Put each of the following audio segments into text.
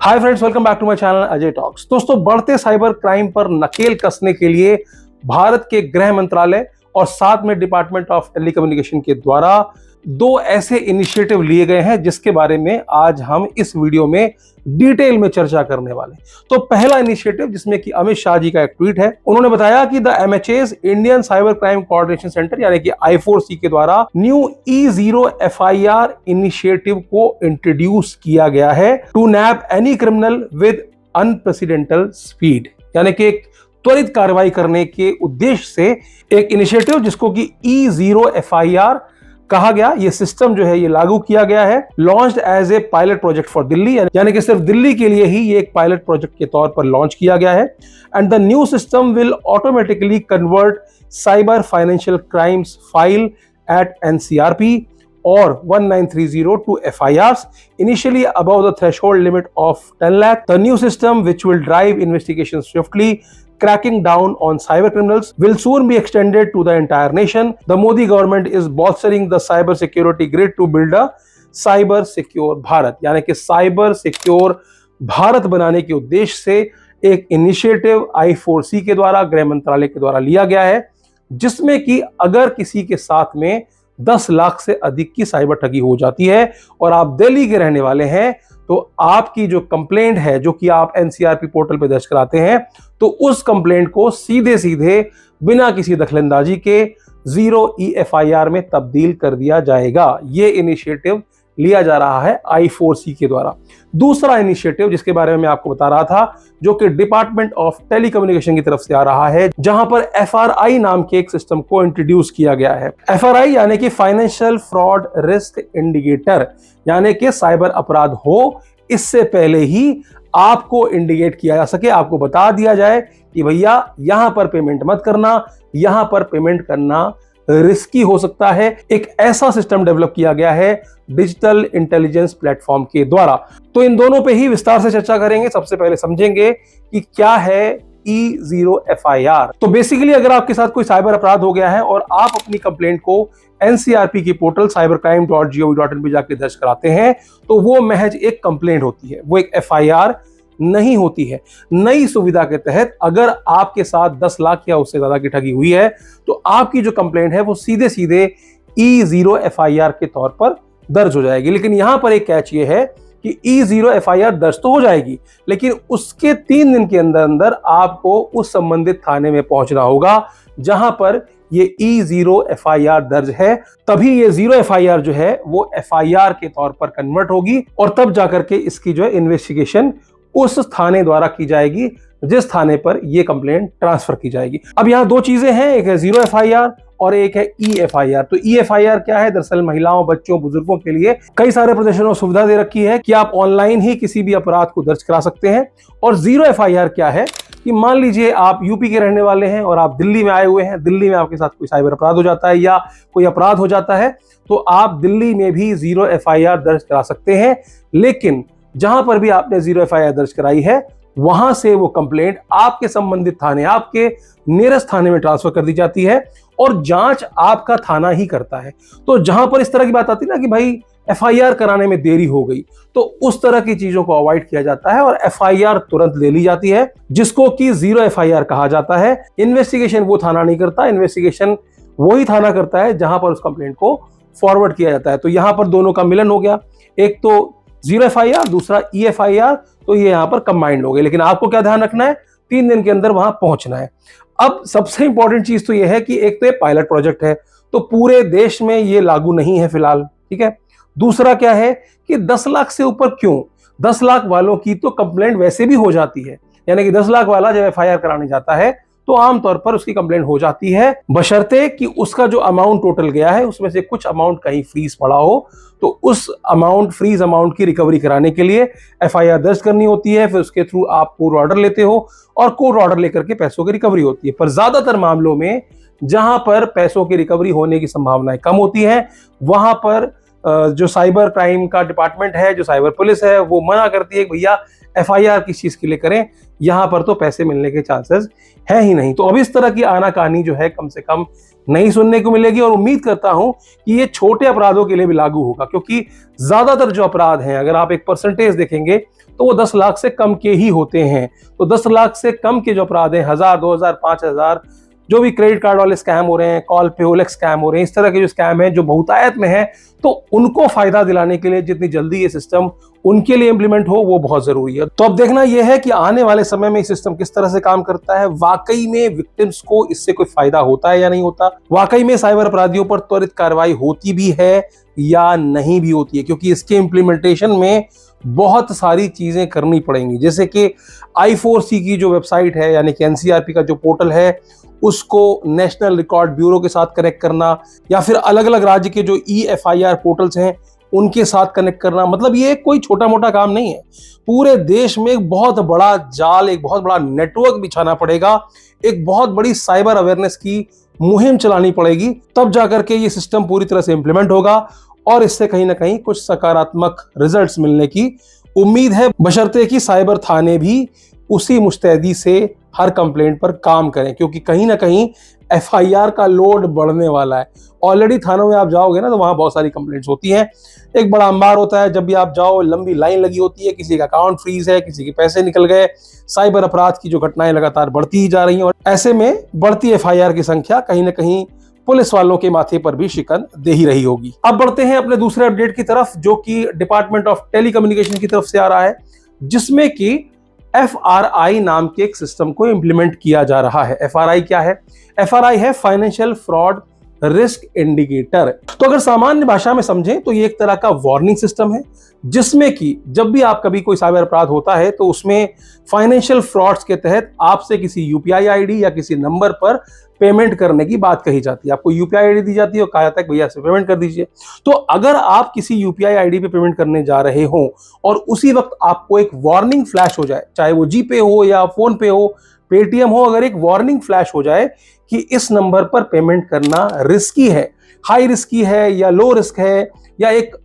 Hi friends, welcome back to my channel Ajay talks. दोस्तों, बढ़ते cyber crime पर नकेल कसने के लिए भारत के गृह मंत्रालय और साथ में डिपार्टमेंट ऑफ टेलीकम्युनिकेशन के द्वारा दो ऐसे इनिशिएटिव लिए गए हैं जिसके बारे में आज हम इस वीडियो में डिटेल में चर्चा करने वाले हैं। तो पहला इनिशिएटिव, जिसमें कि अमित शाह जी का एक ट्वीट है, उन्होंने बताया कि the MHA's Indian cyber crime coordination centre यानी कि I4C के द्वारा न्यू E0 FIR इनिशिएटिव को इंट्रोड्यूस किया गया है to nab any criminal with unprecedented speed, यानी कि एक त्वरित कार्रवाई करने के उद्देश्य से एक इनिशिएटिव जिसको कि E0 FIR कहा गया, ये सिस्टम जो है ये लागू किया गया है। Launched as a pilot project for Delhi, यानी कि सिर्फ दिल्ली के लिए ही ये एक पायलट प्रोजेक्ट के तौर पर लॉन्च किया गया है। And the new system will automatically convert cyber financial crimes file eight NCRP or 1930 to FIRs initially above the threshold limit of 10 lakh. The new system, which will drive investigations swiftly, cracking down on cyber criminals, will soon be extended to the entire nation. The Modi government is bolstering the cyber security grid to build a cyber secure Bharat, यानी कि cyber secure Bharat बनाने के उद्देश्य से एक initiative I4C के द्वारा, गृह मंत्रालय के द्वारा लिया गया है, जिसमें कि अगर किसी के साथ में 10 लाख से अधिक की साइबर ठगी हो जाती है और आप दिल्ली के रहने वाले हैं, तो आपकी जो कंप्लेंट है, जो कि आप NCRP पोर्टल पे दर्ज कराते हैं, तो उस कंप्लेंट को सीधे सीधे बिना किसी दखलंदाजी के 0 EFIR में तब्दील कर दिया जाएगा। ये इनिशिएटिव लिया जा रहा है I4C के द्वारा। दूसरा इनिशिएटिव जिसके बारे में मैं आपको बता रहा था, जो कि डिपार्टमेंट ऑफ टेलीकम्युनिकेशन की तरफ से आ रहा है, जहां पर FRI नाम के एक सिस्टम को इंट्रोड्यूस किया गया है। FRI यानी कि फाइनेंशियल फ्रॉड रिस्क इंडिकेटर, यानी कि साइबर अपराध हो इससे पहले ही आपको इंडिकेट किया जा सके, आपको बता दिया जाए कि भैया यहां पर पेमेंट मत करना, यहां पर पेमेंट करना रिस्की हो सकता है। एक ऐसा सिस्टम डेवलप किया गया है डिजिटल इंटेलिजेंस प्लेटफॉर्म के द्वारा। तो इन दोनों पे ही विस्तार से चर्चा करेंगे। सबसे पहले समझेंगे कि क्या है E0 FIR। तो बेसिकली अगर आपके साथ कोई साइबर अपराध हो गया है और आप अपनी कंप्लेंट को NCRP की पोर्टल cybercrime.gov.in पे जाके दर्ज कराते हैं, तो वो महज एक कंप्लेंट होती है, वो एक FIR नहीं होती है। नई सुविधा के तहत अगर आपके साथ 10 लाख या उससे ज्यादा की ठगी हुई है, तो आपकी जो कंप्लेंट है वो सीधे सीधे E0 FIR के तौर पर दर्ज हो जाएगी। लेकिन यहां पर एक कैच ये है कि E0 FIR दर्ज तो हो जाएगी, लेकिन उसके 3 दिन के अंदर अंदर आपको उस संबंधित थाने में पहुंचना होगा जहां पर ये E0 FIR दर्ज है। तभी ये 0 FIR जो है वो FIR के तौर पर कन्वर्ट होगी और तब जाकर के इसकी जो है इन्वेस्टिगेशन उस थाने द्वारा की जाएगी जिस थाने पर यह कंप्लेंट ट्रांसफर की जाएगी। अब यहां दो चीजें हैं, एक है 0 FIR और एक है EFIR। तो EFIR क्या है? दरअसल महिलाओं, बच्चों, बुजुर्गों के लिए कई सारे प्रदेशों में सुविधा दे रखी है कि आप ऑनलाइन ही किसी भी अपराध को दर्ज करा सकते हैं। और 0 FIR क्या है कि मान लीजिए आप यूपी के रहने वाले हैं और आप दिल्ली में आए हुए हैं, दिल्ली में आपके साथ कोई साइबर अपराध हो जाता है या कोई अपराध हो जाता है, तो आप दिल्ली में भी 0 FIR दर्ज करा सकते हैं। लेकिन जहां पर भी आपने 0 FIR दर्ज कराई है, वहां से वो कंप्लेंट आपके संबंधित थाने, आपके नियरेस्ट थाने में ट्रांसफर कर दी जाती है और जांच आपका थाना ही करता है। तो जहां पर इस तरह की बात आती है ना कि भाई FIR कराने में देरी हो गई, तो उस तरह की चीजों को अवॉइड किया जाता है और FIR तुरंत ले ली जाती है, जिसको कि 0 FIR कहा जाता है। इन्वेस्टिगेशन वो थाना नहीं करता, इन्वेस्टिगेशन वही थाना करता है जहां पर उस कंप्लेंट को फॉरवर्ड किया जाता है। तो यहां पर दोनों का मिलन हो गया, एक तो 0 FIR, दूसरा EFIR, तो ये यहां पर कंबाइंड हो गए। लेकिन आपको क्या ध्यान रखना है? 3 दिन के अंदर वहां पहुंचना है। अब सबसे इंपॉर्टेंट चीज तो ये है कि एक तो ये पायलट प्रोजेक्ट है, तो पूरे देश में ये लागू नहीं है फिलहाल, ठीक है। दूसरा क्या है कि 10 लाख से ऊपर क्यों? 10 लाख वालों की तो कंप्लेंट वैसे भी हो जाती है, यानी कि 10 लाख वाला जब FIR कराने जाता है तो आमतौर पर उसकी कंप्लेंट हो जाती है, बशर्ते कि उसका जो अमाउंट टोटल गया है उसमें से कुछ अमाउंट कहीं फ्रीज पड़ा हो, तो उस अमाउंट, फ्रीज अमाउंट की रिकवरी कराने के लिए FIR दर्ज करनी होती है। फिर उसके थ्रू आप कोर्ट ऑर्डर लेते हो और कोर्ट ऑर्डर लेकर के पैसों की रिकवरी होती है। पर ज्यादातर मामलों में जहां पर पैसों की रिकवरी होने की संभावनाएं कम होती है, वहां पर जो साइबर क्राइम का डिपार्टमेंट है, जो साइबर पुलिस है, वो मना करती है कि भैया FIR किस चीज के लिए करें, यहां पर तो पैसे मिलने के चांसेस है ही नहीं। तो अब इस तरह की आनाकानी जो है कम से कम नहीं सुनने को मिलेगी, और उम्मीद करता हूं कि ये छोटे अपराधों के लिए भी लागू होगा, क्योंकि ज्यादातर जो अपराध हैं अगर आप एक परसेंटेज देखेंगे तो वो 10 लाख से कम के ही होते हैं। तो 10 लाख से कम के जो अपराध हैं, 1000, 2000, 5000, जो भी क्रेडिट कार्ड वाले स्कैम हो रहे हैं, कॉल पे ओलेक्स स्कैम हो रहे हैं, इस तरह के जो स्कैम हैं जो बहुतायत में है, तो उनको फायदा दिलाने के लिए जितनी जल्दी ये सिस्टम उनके लिए इंप्लीमेंट हो वो बहुत जरूरी है। तो अब देखना यह है कि आने वाले समय में ये सिस्टम किस तरह से काम करता है, वाकई में विक्टिम्स को इससे कोई फायदा होता है या नहीं होता, वाकई में साइबर अपराधियों पर त्वरित कार्रवाई होती भी है या नहीं भी होती है, क्योंकि इसके इंप्लीमेंटेशन में बहुत सारी चीजें करनी पड़ेंगी। जैसे कि I4C की जो वेबसाइट है, यानी कि NCRP का जो पोर्टल है, उसको नेशनल रिकॉर्ड ब्यूरो के साथ कनेक्ट करना, या फिर अलग अलग राज्य के जो EFIR पोर्टल्स हैं उनके साथ कनेक्ट करना। मतलब ये कोई छोटा मोटा काम नहीं है, पूरे देश में एक बहुत बड़ा जाल, एक बहुत बड़ा नेटवर्क बिछाना पड़ेगा, एक बहुत बड़ी साइबर अवेयरनेस की मुहिम चलानी पड़ेगी, तब जाकर के ये सिस्टम पूरी तरह से इंप्लीमेंट होगा और इससे कहीं ना कहीं कुछ सकारात्मक रिजल्ट्स मिलने की उम्मीद है, बशर्ते कि साइबर थाने भी उसी मुस्तैदी से हर कंप्लेंट पर काम करें, क्योंकि कहीं ना कहीं FIR का लोड बढ़ने वाला है। ऑलरेडी थानों में आप जाओगे ना तो वहां बहुत सारी कंप्लेंट्स होती हैं, एक बड़ा अंबार होता है, जब भी आप जाओ लंबी लाइन लगी होती है, किसी का अकाउंट फ्रीज है, किसी के पैसे निकल गए, साइबर अपराध की जो घटनाएं लगातार बढ़ती ही जा रही हैं, और ऐसे में बढ़ती FIR की संख्या कहीं ना कहीं पुलिस वालों के माथे पर भी शिकन दे ही रही होगी। अब बढ़ते हैं अपने दूसरे अपडेट की तरफ, जो कि डिपार्टमेंट ऑफ टेलीकम्युनिकेशन की तरफ से आ रहा है, जिसमें कि FRI नाम के एक सिस्टम को इंप्लीमेंट किया जा रहा है। FRI क्या है? FRI है फाइनेंशियल फ्रॉड रिस्क इंडिकेटर। तो अगर सामान्य भाषा में समझें तो ये एक तरह का वार्निंग सिस्टम है, जिसमें कि जब भी आप कभी कोई साइबर अपराध होता है तो उसमें फाइनेंशियल फ्रॉड्स के तहत आपसे किसी UPI ID या किसी नंबर पर पेमेंट करने की बात कही जाती है। आपको UPI ID दी जाती है और कहा जाता है कि भैया से पेमेंट कर दीजिए। तो अगर आप किसी UPI ID पे पेमेंट करने जा रहे हो और उसी वक्त आपको एक वार्निंग फ्लैश हो जाए, चाहे वो GPay हो या फोन पे हो, पेटीएम हो, अगर एक वार्निंग फ्लैश हो जाए कि इस नंबर पर पेमेंट करना रिस्की है, हाई रिस्की है या लो रिस्क है, या एक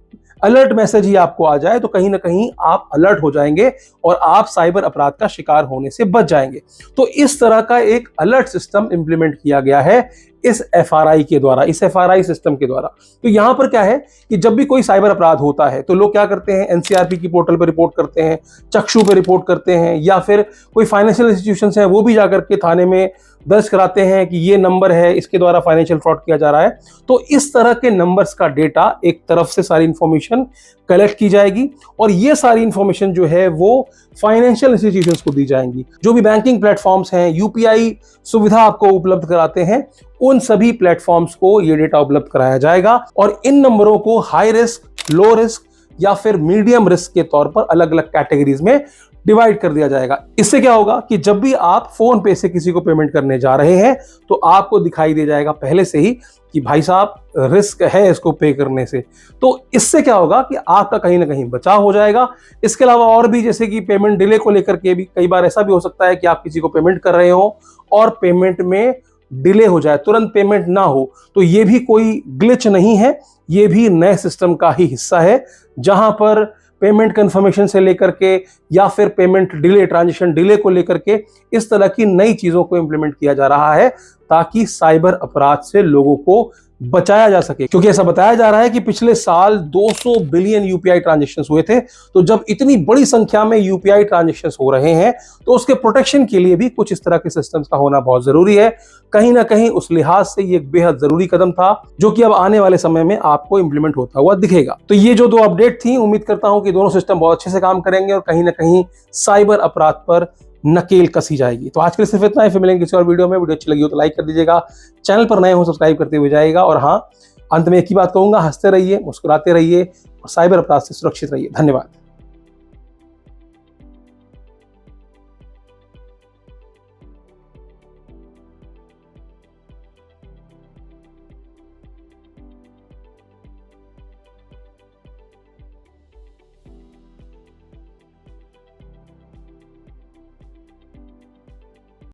अलर्ट मैसेज ही आपको आ जाए, तो कहीं ना कहीं आप अलर्ट हो जाएंगे और आप साइबर अपराध का शिकार होने से बच जाएंगे। तो इस तरह का एक अलर्ट सिस्टम इंप्लीमेंट किया गया है इस FRI के द्वारा, इस FRI सिस्टम के द्वारा। तो यहां पर क्या है कि जब भी कोई साइबर अपराध होता है तो लोग क्या करते हैं, NCRP की पोर्टल पर रिपोर्ट करते हैं, चक्षु पे रिपोर्ट करते हैं, या फिर कोई फाइनेंशियल इंस्टीट्यूशंस हैं वो भी जाकर के थाने में दर्ज कराते हैं कि ये नंबर है, इसके द्वारा फाइनेंशियल फ्रॉड किया जा रहा है। तो इस तरह के नंबर्स का डेटा, एक तरफ से सारी इंफॉर्मेशन कलेक्ट की जाएगी और ये सारी इंफॉर्मेशन जो है वो फाइनेंशियल इंस्टीट्यूशंस को दी जाएंगी। जो भी बैंकिंग प्लेटफॉर्म्स हैं, UPI सुविधा आपको उपलब्ध कराते हैं, उन सभी प्लेटफॉर्म्स को ये डेटा उपलब्ध कराया जाएगा और इन नंबरों को हाई रिस्क, लो रिस्क या फिर मीडियम रिस्क के तौर पर अलग अलग कैटेगरीज में डिवाइड कर दिया जाएगा। इससे क्या होगा कि जब भी आप फोन पे से किसी को पेमेंट करने जा रहे हैं तो आपको दिखाई दे जाएगा पहले से ही कि भाई साहब रिस्क है इसको पे करने से। तो इससे क्या होगा कि आपका कहीं ना कहीं बचाव हो जाएगा। इसके अलावा और भी, जैसे कि पेमेंट डिले को लेकर के भी कई बार ऐसा भी हो सकता है कि आप किसी को पेमेंट कर रहे हो और पेमेंट में डिले हो जाए, तुरंत पेमेंट ना हो, तो ये भी कोई ग्लिच नहीं है, ये भी नए सिस्टम का ही हिस्सा है, जहां पर पेमेंट कंफर्मेशन से लेकर के या फिर पेमेंट डिले, ट्रांजैक्शन डिले को लेकर के इस तरह की नई चीजों को इंप्लीमेंट किया जा रहा है ताकि साइबर अपराध से लोगों को बचाया जा सके। क्योंकि ऐसा बताया जा रहा है कि पिछले साल 200 बिलियन UPI ट्रांजैक्शंस हुए थे। तो जब इतनी बड़ी संख्या में UPI ट्रांजैक्शंस हो रहे हैं तो उसके प्रोटेक्शन के लिए भी कुछ इस तरह के सिस्टम्स का होना बहुत जरूरी है। कहीं ना कहीं उस लिहाज से ये एक बेहद जरूरी कदम था जो कि अब आने वाले समय में आपको इंप्लीमेंट होता हुआ दिखेगा। तो ये जो 2 अपडेट थी, उम्मीद करता हूं कि दोनों सिस्टम बहुत अच्छे से काम करेंगे और कहीं ना कहीं साइबर अपराध पर नकेल कसी जाएगी। तो आज के लिए सिर्फ इतना ही, फिर मिलेंगे किसी और वीडियो में। वीडियो अच्छी लगी हो तो लाइक कर दीजिएगा, चैनल पर नए हो सब्सक्राइब करते हुए जाएगा। और हाँ, अंत में एक ही बात कहूंगा, हंसते रहिए, मुस्कुराते रहिए और साइबर अपराध से सुरक्षित रहिए। धन्यवाद।